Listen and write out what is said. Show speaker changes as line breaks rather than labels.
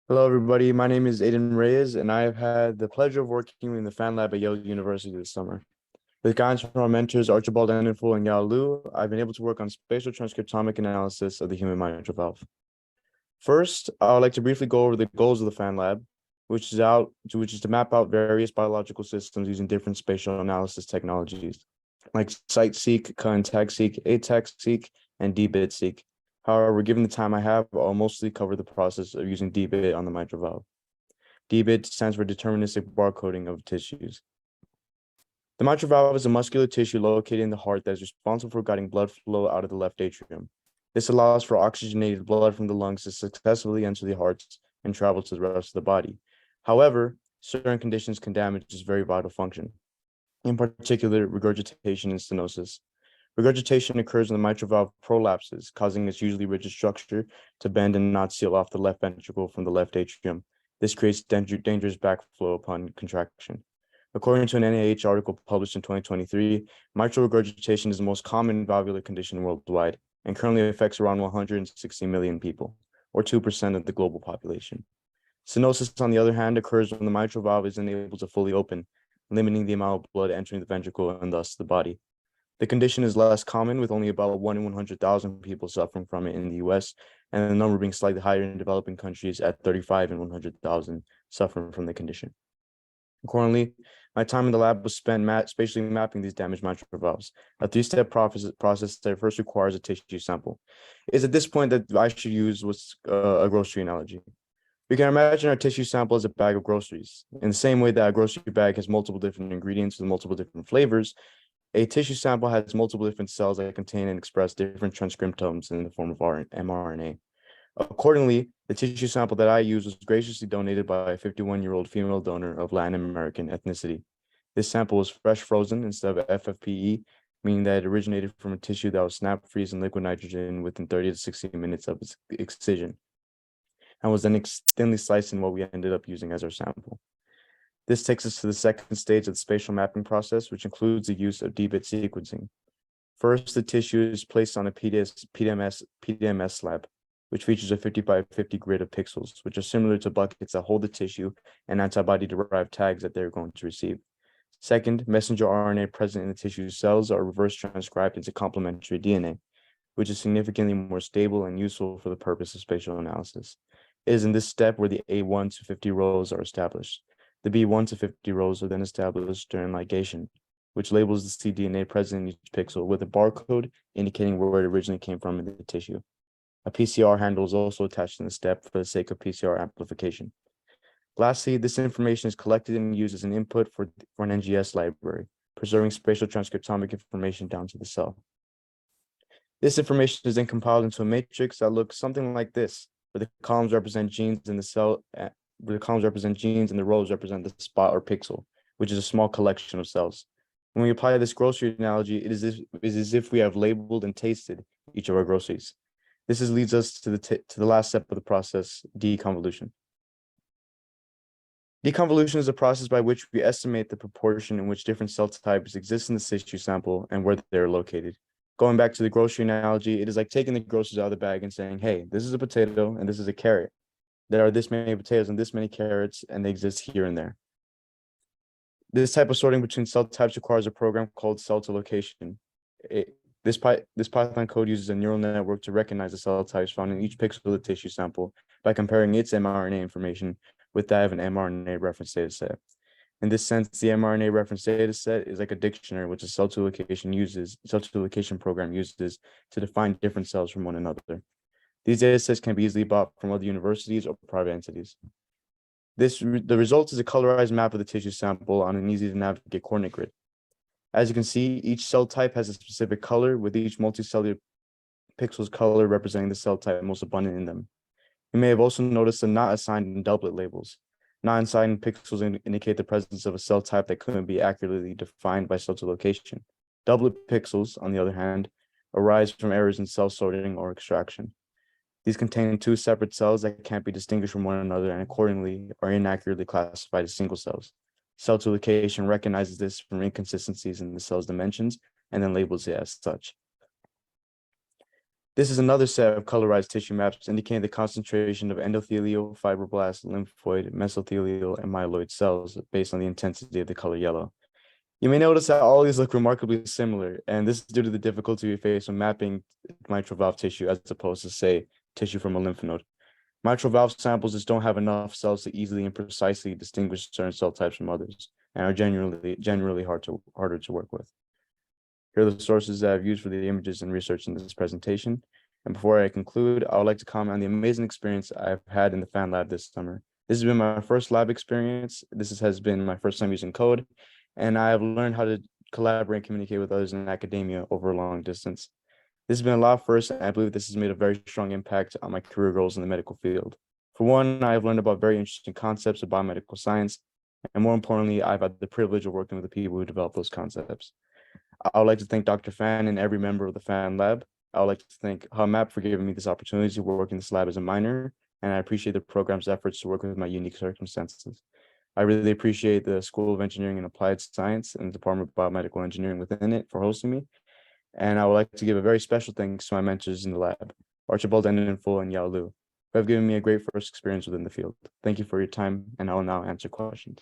Hello, everybody. My name is Aidan Reyes, and I have had the pleasure of working in the Fan Lab at Yale University this summer. With guidance from our mentors, Archibald Enninful and Yao Lu, I've been able to work on spatial transcriptomic analysis of the human mitral valve. First, I would like to briefly go over the goals of the Fan Lab, which is to map out various biological systems using different spatial analysis technologies, like site-seq, context-seq, ATAC-seq, and D-bit-seq. However, given the time I have, I'll mostly cover the process of using D-bit on the mitral valve. D-bit stands for deterministic barcoding of tissues. The mitral valve is a muscular tissue located in the heart that is responsible for guiding blood flow out of the left atrium. This allows for oxygenated blood from the lungs to successfully enter the heart and travel to the rest of the body. However, certain conditions can damage this very vital function, in particular regurgitation and stenosis. Regurgitation occurs when the mitral valve prolapses, causing its usually rigid structure to bend and not seal off the left ventricle from the left atrium. This creates dangerous backflow upon contraction. According to an NIH article published in 2023, mitral regurgitation is the most common valvular condition worldwide and currently affects around 160 million people, or 2% of the global population. Stenosis, on the other hand, occurs when the mitral valve is unable to fully open, limiting the amount of blood entering the ventricle and thus the body. The condition is less common, with only about 1 in 100,000 people suffering from it in the US, and the number being slightly higher in developing countries at 35 in 100,000 suffering from the condition. Accordingly, my time in the lab was spent spatially mapping these damaged mitral valves. A three-step process that first requires a tissue sample. It is at this point that I should use what's a grocery analogy. We can imagine our tissue sample as a bag of groceries. In the same way that a grocery bag has multiple different ingredients with multiple different flavors, a tissue sample has multiple different cells that contain and express different transcriptomes in the form of mRNA. Accordingly, the tissue sample that I used was graciously donated by a 51-year-old female donor of Latin American ethnicity. This sample was fresh frozen instead of FFPE, meaning that it originated from a tissue that was snap freeze in liquid nitrogen within 30 to 60 minutes of its excision, and was then thinly sliced in what we ended up using as our sample. This takes us to the second stage of the spatial mapping process, which includes the use of D-bit sequencing. First, the tissue is placed on a PDMS slab, which features a 50 by 50 grid of pixels, which are similar to buckets that hold the tissue and antibody-derived tags that they're going to receive. Second, messenger RNA present in the tissue cells are reverse transcribed into complementary DNA, which is significantly more stable and useful for the purpose of spatial analysis. It is in this step where the A1 to 50 rows are established. The B1 to 50 rows are then established during ligation, which labels the cDNA present in each pixel with a barcode indicating where it originally came from in the tissue. A PCR handle is also attached in the step for the sake of PCR amplification. Lastly, this information is collected and used as an input for an NGS library, preserving spatial transcriptomic information down to the cell. This information is then compiled into a matrix that looks something like this, where the columns represent genes in the cell, where the columns represent genes and the rows represent the spot or pixel, which is a small collection of cells. When we apply this grocery analogy, it is as if we have labeled and tasted each of our groceries. This leads us to the last step of the process, deconvolution. Deconvolution is a process by which we estimate the proportion in which different cell types exist in the tissue sample and where they're located. Going back to the grocery analogy, it is like taking the groceries out of the bag and saying, hey, this is a potato and this is a carrot. There are this many potatoes and this many carrots, and they exist here and there. This type of sorting between cell types requires a program called cell to location. This Python code uses a neural network to recognize the cell types found in each pixel of the tissue sample by comparing its mRNA information with that of an mRNA reference data set. In this sense, the mRNA reference data set is like a dictionary which a cell to location program uses to define different cells from one another. These data sets can be easily bought from other universities or private entities. The result is a colorized map of the tissue sample on an easy to navigate coordinate grid. As you can see, each cell type has a specific color, with each multicellular pixel's color representing the cell type most abundant in them. You may have also noticed the not assigned and doublet labels. Not assigned pixels indicate the presence of a cell type that couldn't be accurately defined by cell to location. Doublet pixels, on the other hand, arise from errors in cell sorting or extraction. These contain two separate cells that can't be distinguished from one another and accordingly are inaccurately classified as single cells. Cell to location recognizes this from inconsistencies in the cell's dimensions and then labels it as such. This is another set of colorized tissue maps indicating the concentration of endothelial, fibroblast, lymphoid, mesothelial, and myeloid cells based on the intensity of the color yellow. You may notice that all these look remarkably similar, and this is due to the difficulty we face when mapping mitral valve tissue as opposed to, say, tissue from a lymph node. Mitral valve samples just don't have enough cells to easily and precisely distinguish certain cell types from others, and are generally harder to work with. Here are the sources that I've used for the images and research in this presentation. And before I conclude, I would like to comment on the amazing experience I've had in the fan lab this summer. This has been my first lab experience. This has been my first time using code, and I have learned how to collaborate and communicate with others in academia over a long distance. This has been a lot first, and I believe this has made a very strong impact on my career goals in the medical field. For one, I have learned about very interesting concepts of biomedical science, and more importantly, I've had the privilege of working with the people who develop those concepts. I would like to thank Dr. Fan and every member of the Fan Lab. I would like to thank HuBMAP for giving me this opportunity to work in this lab as a minor, and I appreciate the program's efforts to work with my unique circumstances. I really appreciate the School of Engineering and Applied Science and the Department of Biomedical Engineering within it for hosting me. And I would like to give a very special thanks to my mentors in the lab, Archibald Enninful and Yao Lu, who have given me a great first experience within the field. Thank you for your time, and I will now answer questions.